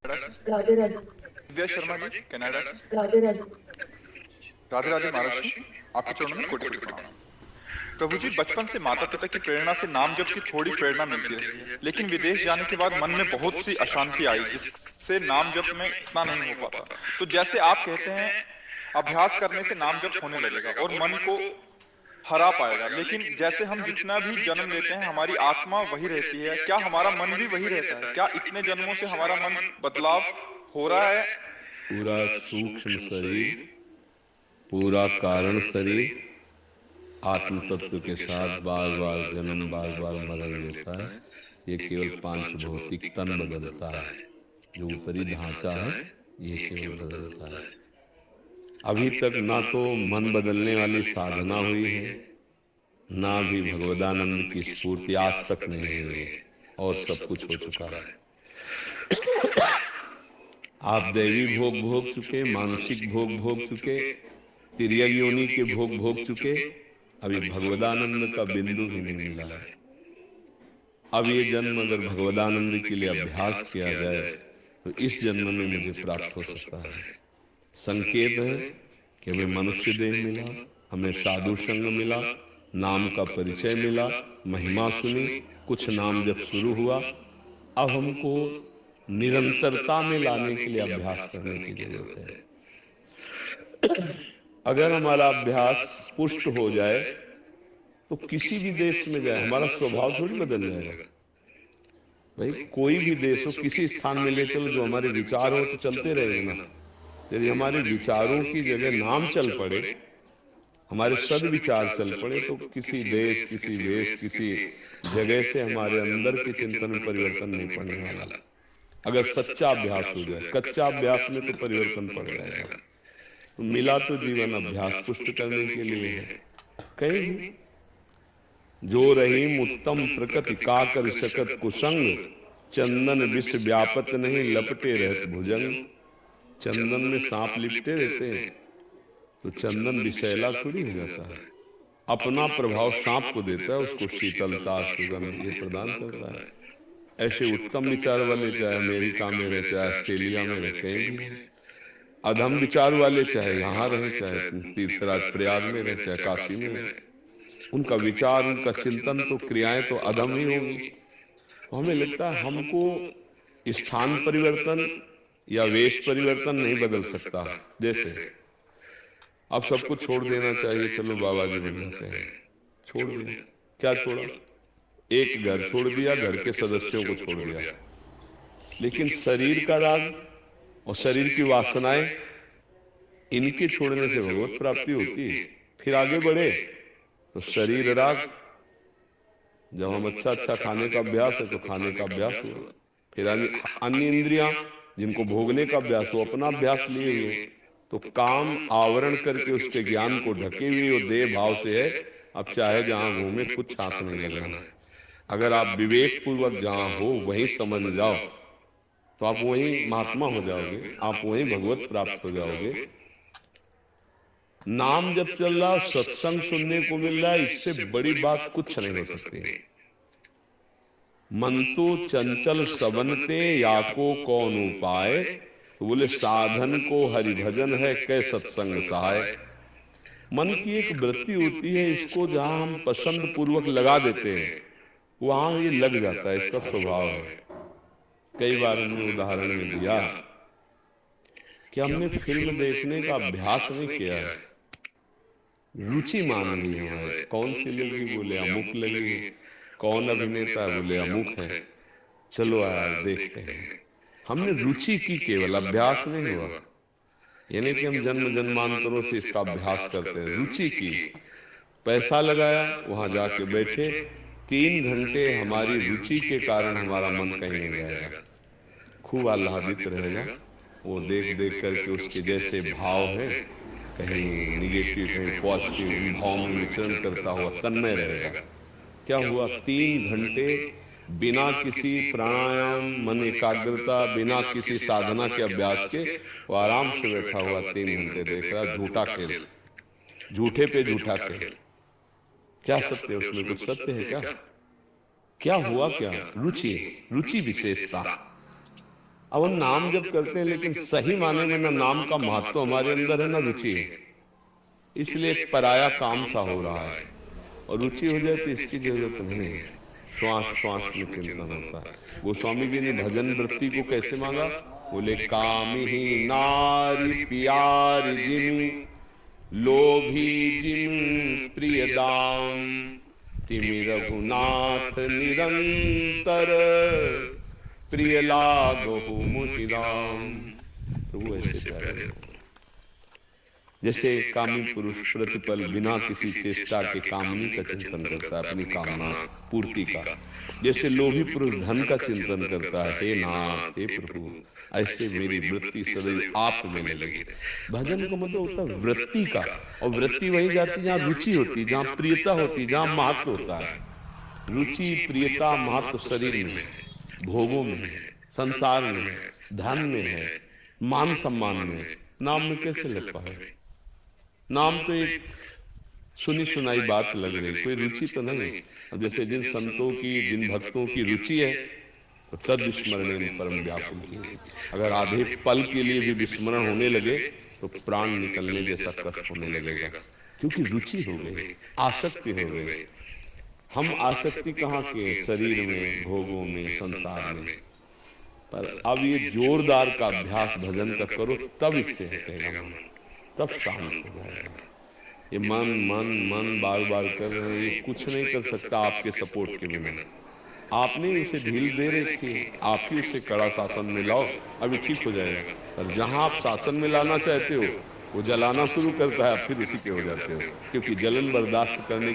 Radhe Radhe. Divya Sharma ji Canada से। राधे राधे। राधे राधे महाराज जी, आपके चरणों में कोटि कोटि प्रणाम। प्रभु जी, बचपन से माता पिता की प्रेरणा से नाम जप की थोड़ी प्रेरणा मिलती रही है, लेकिन विदेश जाने के बाद मन में बहुत सी अशांति आई जिससे नाम जप में इतना नहीं हो पाता। तो जैसे आप कहते हैं अभ्यास करने से नाम जप होने लगेगा और मन को हरा पाएगा, लेकिन जैसे हम जितना भी जन्म लेते हैं हमारी आत्मा वही रहती है, क्या हमारा मन भी वही रहता है? क्या इतने जन्मों से हमारा मन बदलाव हो रहा है? पूरा सूक्ष्म शरीर, पूरा कारण शरीर आत्म तत्व के साथ बार बार जन्म बार बार मरण लेता है। ये केवल पांच भौतिक तन बदलता है, जो ऊपरी ढांचा है ये केवल बदलता है। अभी तक ना तो मन बदलने वाली साधना हुई है, ना भी भगवदानंद की स्फूर्ति आज तक नहीं हुई है, और सब कुछ हो चुका है। आप दैवी भोग भोग चुके, मानसिक भोग भोग चुके, तिर्यक योनि के भोग भोग चुके, अभी भगवदानंद का बिंदु भी नहीं मिला है। अब ये जन्म अगर भगवदानंद के लिए अभ्यास किया जाए तो इस जन्म में मुझे प्राप्त हो सकता है। संकेत है कि हमें मनुष्य देह मिला, हमें साधु संग मिला, नाम का परिचय मिला, महिमा सुनी, कुछ नाम जब शुरू हुआ, अब हमको निरंतरता में लाने के लिए अभ्यास करने की जरूरत है। अगर हमारा अभ्यास पुष्ट हो जाए तो किसी भी देश में जाए हमारा स्वभाव थोड़ी बदल जाएगा। भाई कोई भी देश हो, किसी स्थान में ले चलो, जो हमारे विचार हो तो चलते रहेंगे ना। यदि हमारे विचारों की जगह नाम चल पड़े, हमारे सद्विचार चल पड़े, तो किसी देश, किसी वेश, किसी जगह से हमारे अंदर के चिंतन में परिवर्तन नहीं पड़ने वाला। अगर सच्चा अभ्यास हो जाए, कच्चा अभ्यास में तो परिवर्तन पड़ जाएगा। तो मिला तो जीवन अभ्यास पुष्ट करने के लिए है। कहीं जो रहीम उत्तम प्रकृति का कर सकत कुसंग, चंदन विष व्यापत नहीं लपटे रहत भुजंग। चंदन में सांप लिपटे रहते हैं तो चंदन विषैला थोड़ी हो जाता है। अपना प्रभाव सांप को देता है, उसको शीतलता सुगंध ये प्रदान करता है। ऐसे उत्तम विचार वाले चाहे अमेरिका में रहे, चाहे ऑस्ट्रेलिया में रहे, कहीं भी रहे, अधम विचार वाले चाहे यहाँ रहे, चाहे तीर्थराज प्रयाग में रहे, चाहे काशी में रहे, उनका विचार, उनका चिंतन तो क्रियाएं तो अधम ही होंगी। हमें लगता है हमको स्थान परिवर्तन या वेश परिवर्तन नहीं बदल सकता। जैसे अब सबको छोड़ देना चाहिए, चलो बाबा जी बन जाते हैं, छोड़ दिया। क्या छोड़ा? एक घर छोड़ दिया, घर के सदस्यों को छोड़ दिया, लेकिन शरीर का राग और शरीर की वासनाएं, इनके छोड़ने से भगवत प्राप्ति होती है। फिर आगे बढ़े तो शरीर राग, जब हम अच्छा अच्छा खाने का अभ्यास है तो खाने का अभ्यास हुआ। फिर अन्य इंद्रियां जिनको भोगने का अभ्यास हो, अपना अभ्यास लिए हुए, तो काम आवरण करके उसके ज्ञान को ढके हुए वो देह भाव से है। अब चाहे जहां घूमे कुछ हाथ नहीं लगाना है। अगर आप विवेक पूर्वक जहां हो वहीं समझ जाओ तो आप वहीं महात्मा हो जाओगे, आप वहीं भगवत प्राप्त हो जाओगे। नाम जब चल रहा, सत्संग सुनने को मिल रहा है, इससे बड़ी बात कुछ नहीं हो सकती। मन तो चंचल सबनते या को कौन उपाय, तो बोले साधन को हरि भजन है कै सत्संग सहाय। मन की एक वृत्ति होती है, इसको जहां हम पसंद पूर्वक लगा देते हैं वहां ये लग जाता है, इसका स्वभाव है। कई बार हमने उदाहरण में दिया कि हमने फिल्म देखने का अभ्यास नहीं किया है, रुचि मान ली है। कौन सी लगी? बोले अमुक लगी। कौन अभिनेता? बोले अमुक है। चलो यार देखते हैं। हमने रुचि की, केवल अभ्यास नहीं हुआ। यानी कि हम जन्म जन्मांतरों से इसका अभ्यास करते हैं। रुचि की, पैसा लगाया, वहां जाके बैठे, 3 घंटे हमारी रुचि के कारण हमारा मन कहीं नहीं जाएगा, खूब आह्लादित रहेगा। वो देख देख करके उसके जैसे भाव है, कहीं निगेटिव कहीं पॉजिटिव भाव में विचरण करता हुआ तन्मय रहेगा। क्या हुआ? 3 घंटे बिना किसी प्राणायाम, मन एकाग्रता, बिना किसी साधना के अभ्यास के वो आराम से बैठा हुआ 3 घंटे देख रहा। झूठा खेल, झूठे पे झूठा खेल। क्या सत्य है उसमें? कुछ सत्य है क्या? क्या हुआ? क्या रुचि, रुचि विशेषता। अब हम नाम जब करते हैं लेकिन सही माने में ना नाम का महत्व हमारे अंदर है ना रुचि है, इसलिए एक पराया काम सा हो रहा है। और रुचि हो जाए तो इसकी जरूरत नहीं है, श्वास श्वास में चिंतन होता है। गोस्वामी जी ने भजन वृत्ति को कैसे मांगा? बोले कामी ही नारी प्यारी जिमी, लोभी जिम प्रिय दाम, तिमि रघुनाथ निरंतर, प्रिय लागो मुझिराम। प्रभु ऐसे प्यारे हैं। जैसे कामी पुरुष प्रतिपल बिना किसी चेष्टा के कामनी का चिंतन करता है, अपनी कामना पूर्ति का। जैसे लोभी पुरुष धन का चिंतन करता है, हे नाथ हे प्रभु, ऐसे मेरी वृत्ति सदैव आप में लगी। भजन का मतलब होता है वृत्ति का, और वृत्ति वही जाती जहाँ रुचि होती, जहाँ प्रियता होती, जहाँ महत्व होता है। रुचि प्रियता महत्व शरीर में है, भोगों में है, संसार में है, धन में है, मान सम्मान में। नाम में कैसे लग पाए? नाम तो एक सुनी सुनाई बात लग रही, कोई रुचि तो नहीं। अब जैसे जिन संतों की, जिन भक्तों की रुचि है, तो तद विस्मरण परम व्याकुल की। अगर आधे पल के लिए भी विस्मरण होने लगे तो प्राण निकलने जैसा कष्ट होने लगेगा, क्योंकि रुचि हो गई, आसक्ति हो गई। हम आसक्ति कहाँ के? शरीर में, भोगों में, संसार में। पर अब ये जोरदार का अभ्यास भजन का करो, तब इससे हटेगा मन, तब शांत हो जाएगा। ये मन मन मन बार बार कर रहे हैं, ये कुछ नहीं कर सकता आपके सपोर्ट के बिना। आपने उसे ढील दे रखी, आप ही उसे कड़ा शासन में लाओ, अभी ठीक हो जाएगा। पर जहां आप शासन में लाना चाहते हो, वो जलाना शुरू करता है, फिर उसी पे हो जाते हो। क्योंकि जलन बर्दाश्त करने